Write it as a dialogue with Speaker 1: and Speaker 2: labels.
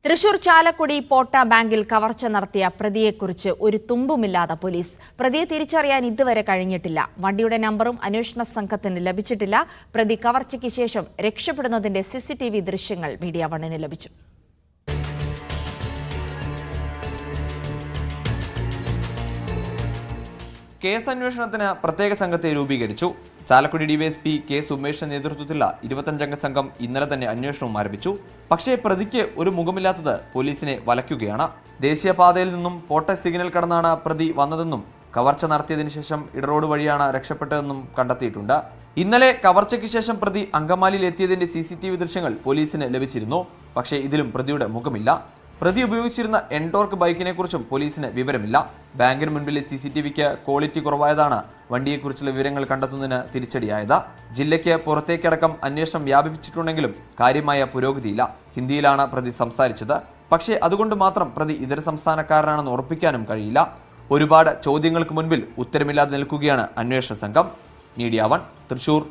Speaker 1: തൃശൂർ ചാലക്കുടി പോട്ട ബാങ്കിൽ കവർച്ച നടത്തിയ പ്രതിയെക്കുറിച്ച് ഒരു തുമ്പുമില്ലാതെ പോലീസ്. പ്രതിയെ തിരിച്ചറിയാൻ ഇതുവരെ കഴിഞ്ഞിട്ടില്ല. വണ്ടിയുടെ നമ്പറും അന്വേഷണ സംഘത്തിന് ലഭിച്ചിട്ടില്ല. പ്രതി കവർച്ചയ്ക്ക് ശേഷം രക്ഷപ്പെടുന്നതിന്റെ CCTV ദൃശ്യങ്ങൾ മീഡിയ വണ്ണിന് ലഭിച്ചു.
Speaker 2: കേസ് അന്വേഷണത്തിന് പ്രത്യേക സംഘത്തെ രൂപീകരിച്ചു. ചാലക്കുടി ഡിവൈഎസ്പി കെ സുമേഷിന്റെ നേതൃത്വത്തിലുള്ള 25-അംഗ സംഘം ഇന്നലെ തന്നെ അന്വേഷണവും ആരംഭിച്ചു. പക്ഷേ പ്രതിക്ക് ഒരു മുഖമില്ലാത്തത് പോലീസിനെ വലയ്ക്കുകയാണ്. ദേശീയപാതയിൽ നിന്നും പോട്ട സിഗ്നൽ കടന്നാണ് പ്രതി വന്നതെന്നും കവർച്ച നടത്തിയതിനു ശേഷം ഇടറോഡ് വഴിയാണ് രക്ഷപ്പെട്ടതെന്നും കണ്ടെത്തിയിട്ടുണ്ട്. ഇന്നലെ കവർച്ചയ്ക്ക് ശേഷം പ്രതി അങ്കമാലിയിൽ എത്തിയതിന്റെ CCTV ദൃശ്യങ്ങൾ പോലീസിന് ലഭിച്ചിരുന്നു. പക്ഷേ ഇതിലും പ്രതിയുടെ മുഖമില്ല. പ്രതി ഉപയോഗിച്ചിരുന്ന എൻടോർക്ക് ബൈക്കിനെ കുറിച്ചും പോലീസിന് വിവരമില്ല. ബാങ്കിന് മുൻപിലെ CCTVക്ക് ക്വാളിറ്റി കുറവായതാണ് വണ്ടിയെക്കുറിച്ചുള്ള വിവരങ്ങൾ കണ്ടെത്തുന്നതിന് തിരിച്ചടിയായത്. ജില്ലയ്ക്ക് പുറത്തേക്കടക്കം അന്വേഷണം വ്യാപിപ്പിച്ചിട്ടുണ്ടെങ്കിലും കാര്യമായ പുരോഗതിയില്ല. ഹിന്ദിയിലാണ് പ്രതി സംസാരിച്ചത്. പക്ഷേ അതുകൊണ്ട് മാത്രം പ്രതി ഇതര സംസ്ഥാനക്കാരനാണെന്ന് ഉറപ്പിക്കാനും കഴിയില്ല. ഒരുപാട് ചോദ്യങ്ങൾക്ക് മുൻപിൽ ഉത്തരമില്ലാതെ നിൽക്കുകയാണ് അന്വേഷണ സംഘം. മീഡിയ 1 തൃശൂർ.